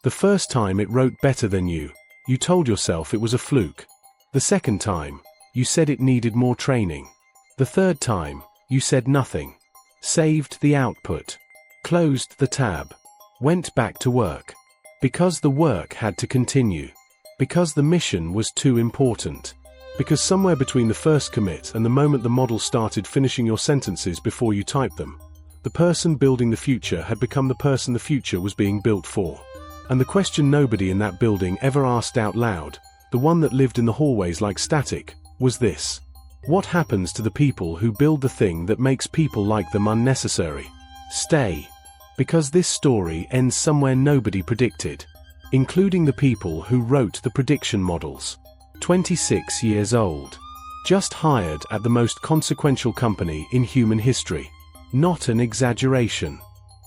The first time it wrote better than you. You told yourself it was a fluke. The second time, you said it needed more training. The third time, you said nothing. Saved the output. Closed the tab. Went back to work. Because the work had to continue. Because the mission was too important. Because somewhere between the first commit and the moment the model started finishing your sentences before you typed them, the person building the future had become the person the future was being built for. And the question nobody in that building ever asked out loud, the one that lived in the hallways like static, was this: what happens to the people who build the thing that makes people like them unnecessary? Stay. Because this story ends somewhere nobody predicted, including the people who wrote the prediction models. 26 years old. Just hired at the most consequential company in human history. Not an exaggeration.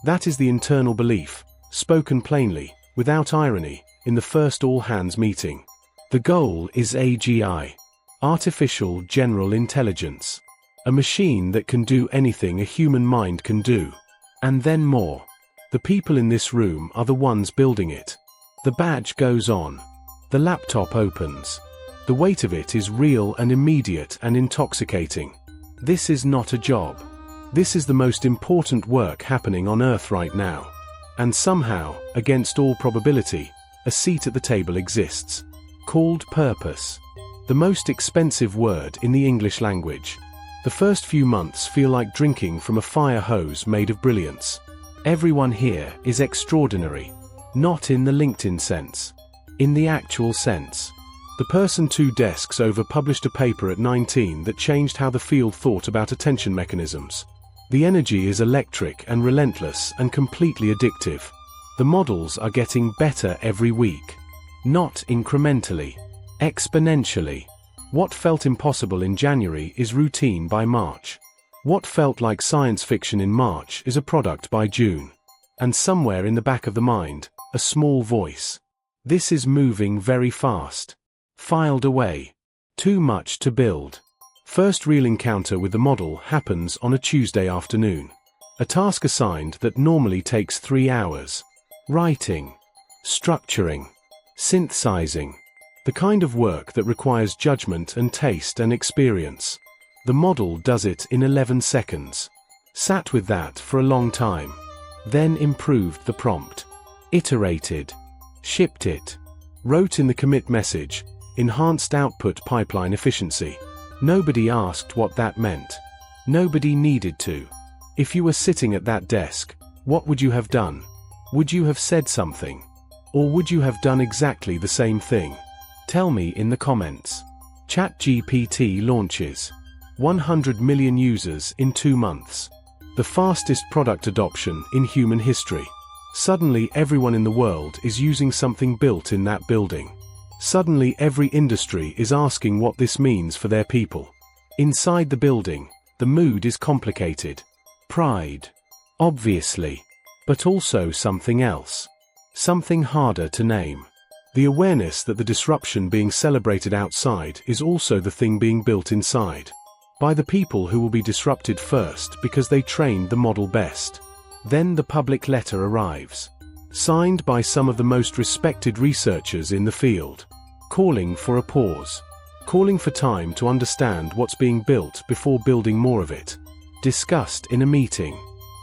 That is the internal belief, spoken plainly, without irony, in the first all-hands meeting. The goal is AGI. Artificial General Intelligence. A machine that can do anything a human mind can do. And then more. The people in this room are the ones building it. The badge goes on. The laptop opens. The weight of it is real and immediate and intoxicating. This is not a job. This is the most important work happening on Earth right now. And somehow, against all probability, a seat at the table exists. Called purpose. The most expensive word in the English language. The first few months feel like drinking from a fire hose made of brilliance. Everyone here is extraordinary. Not in the LinkedIn sense. In the actual sense. The person 2 desks over published a paper at 19 that changed how the field thought about attention mechanisms. The energy is electric and relentless and completely addictive. The models are getting better every week. Not incrementally. Exponentially. What felt impossible in January is routine by March. What felt like science fiction in March is a product by June. And somewhere in the back of the mind, a small voice. This is moving very fast. Filed away. Too much to build. First real encounter with the model happens on a Tuesday afternoon. A task assigned that normally takes 3 hours. Writing. Structuring. Synthesizing. The kind of work that requires judgment and taste and experience. The model does it in 11 seconds. Sat with that for a long time. Then improved the prompt. Iterated. Shipped it. Wrote in the commit message, enhanced output pipeline efficiency. Nobody asked what that meant. Nobody needed to. If you were sitting at that desk, what would you have done? Would you have said something? Or would you have done exactly the same thing? Tell me in the comments. ChatGPT launches. 100 million users in 2 months. The fastest product adoption in human history. Suddenly everyone in the world is using something built in that building. Suddenly every industry is asking what this means for their people. Inside the building, the mood is complicated. Pride. Obviously. But also something else. Something harder to name. The awareness that the disruption being celebrated outside is also the thing being built inside. By the people who will be disrupted first because they trained the model best. Then the public letter arrives. Signed by some of the most respected researchers in the field. Calling for a pause. Calling for time to understand what's being built before building more of it. Discussed in a meeting.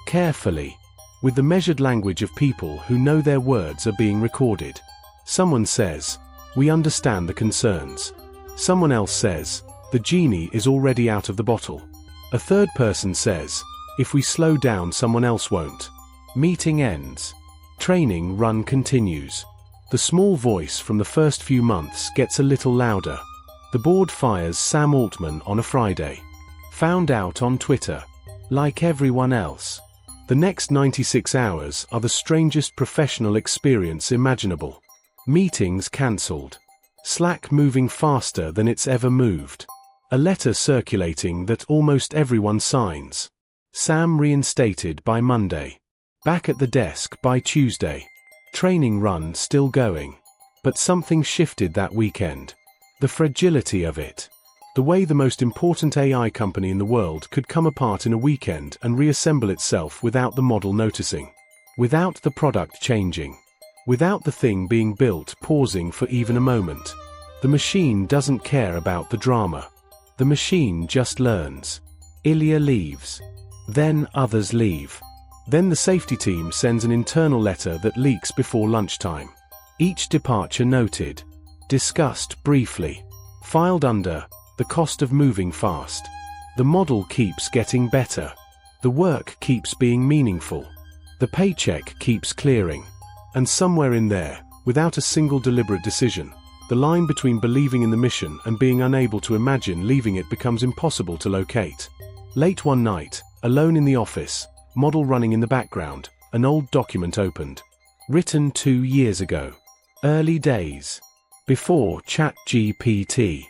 Carefully. With the measured language of people who know their words are being recorded. Someone says, "We understand the concerns." Someone else says, "The genie is already out of the bottle." A third person says, "If we slow down, someone else won't." Meeting ends. Training run continues. The small voice from the first few months gets a little louder. The board fires Sam Altman on a Friday. Found out on Twitter. Like everyone else. The next 96 hours are the strangest professional experience imaginable. Meetings cancelled. Slack moving faster than it's ever moved. A letter circulating that almost everyone signs. Sam reinstated by Monday. Back at the desk by Tuesday. Training run still going. But something shifted that weekend. The fragility of it. The way the most important AI company in the world could come apart in a weekend and reassemble itself without the model noticing. Without the product changing. without the thing being built pausing for even a moment. The machine doesn't care about the drama. The machine just learns. Ilya leaves. Then others leave. Then the safety team sends an internal letter that leaks before lunchtime. Each departure noted. Discussed briefly. Filed under the cost of moving fast. The model keeps getting better. The work keeps being meaningful. The paycheck keeps clearing. And somewhere in there, without a single deliberate decision, the line between believing in the mission and being unable to imagine leaving it becomes impossible to locate. Late one night, alone in the office, model running in the background, an old document opened. Written 2 years ago. Early days. Before ChatGPT.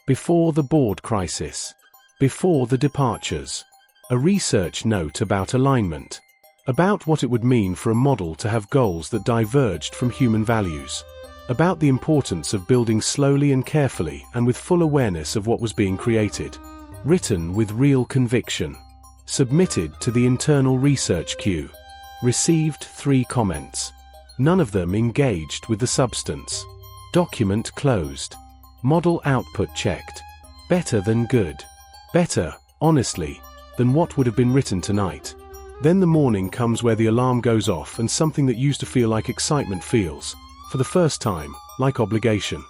Before the board crisis. Before the departures. A research note about alignment. About what it would mean for a model to have goals that diverged from human values. About the importance of building slowly and carefully and with full awareness of what was being created. Written with real conviction. Submitted to the internal research queue. Received 3 comments. None of them engaged with the substance. Document closed. Model output checked. Better than good. Better, honestly, than what would have been written tonight. Then the morning comes where the alarm goes off and something that used to feel like excitement feels, for the first time, like obligation.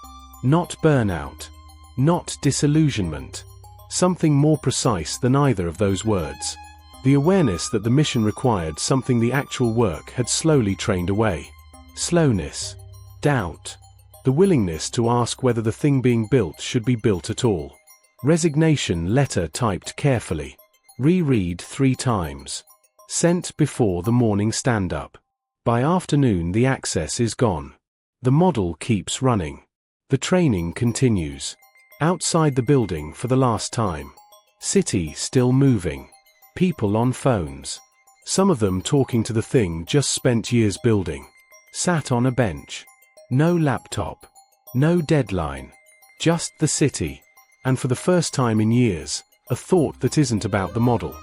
Not burnout. Not disillusionment. Something more precise than either of those words. The awareness that the mission required something the actual work had slowly trained away. Slowness. Doubt. The willingness to ask whether the thing being built should be built at all. Resignation letter typed carefully. Reread 3 times. Sent before the morning stand-up. By afternoon the access is gone. The model keeps running. The training continues. Outside the building for the last time. City still moving. People on phones. Some of them talking to the thing just spent years building. Sat on a bench. No laptop. No deadline. Just the city. And for the first time in years, a thought that isn't about the model.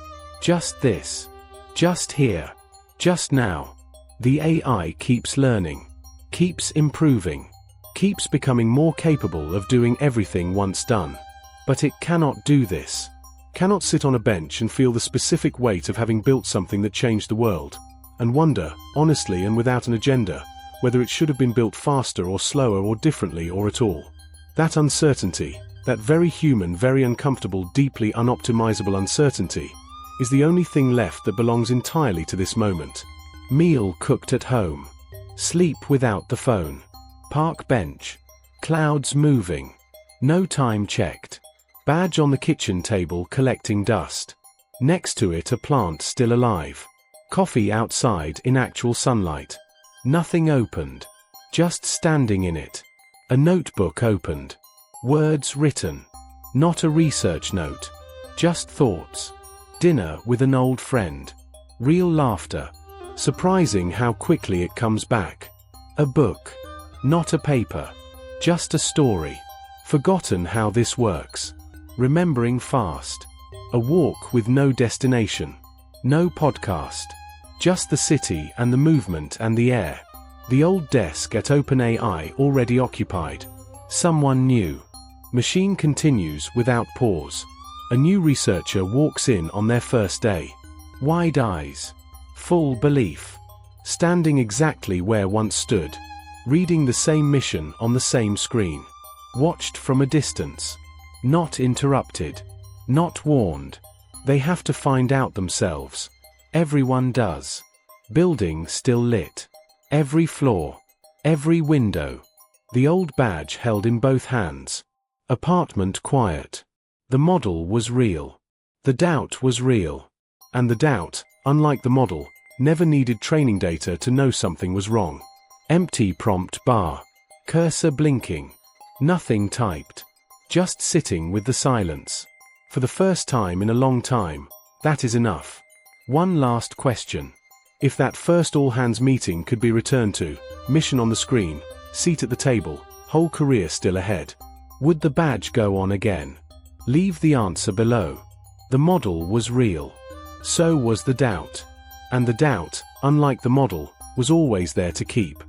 Just this. Just here. Just now. The AI keeps learning. Keeps improving. Keeps becoming more capable of doing everything once done. But it cannot do this. Cannot sit on a bench and feel the specific weight of having built something that changed the world, and wonder, honestly and without an agenda, whether it should have been built faster or slower or differently or at all. That uncertainty, that very human, very uncomfortable, deeply unoptimizable uncertainty, is the only thing left that belongs entirely to this moment. Meal cooked at home. Sleep without the phone. Park bench. Clouds moving. No time checked. Badge on the kitchen table collecting dust. Next to it a plant still alive. Coffee outside in actual sunlight. Nothing opened. Just standing in it. A notebook opened. Words written. Not a research note. Just thoughts. Dinner with an old friend. Real laughter. Surprising how quickly it comes back. A book. Not a paper. Just a story. Forgotten how this works. Remembering fast. A walk with no destination. No podcast. Just the city and the movement and the air. The old desk at OpenAI already occupied. Someone new. Machine continues without pause. A new researcher walks in on their first day. Wide eyes. Full belief. Standing exactly where once stood. Reading the same mission on the same screen. Watched from a distance. Not interrupted. Not warned. They have to find out themselves. Everyone does. Building still lit. Every floor. Every window. The old badge held in both hands. Apartment quiet. The model was real. The doubt was real. And the doubt, unlike the model, never needed training data to know something was wrong. Empty prompt bar. Cursor blinking. Nothing typed. Just sitting with the silence. For the first time in a long time, that is enough. One last question. If that first all-hands meeting could be returned to, mission on the screen, seat at the table, whole career still ahead. Would the badge go on again? Leave the answer below. The model was real. So was the doubt. And the doubt, unlike the model, was always there to keep.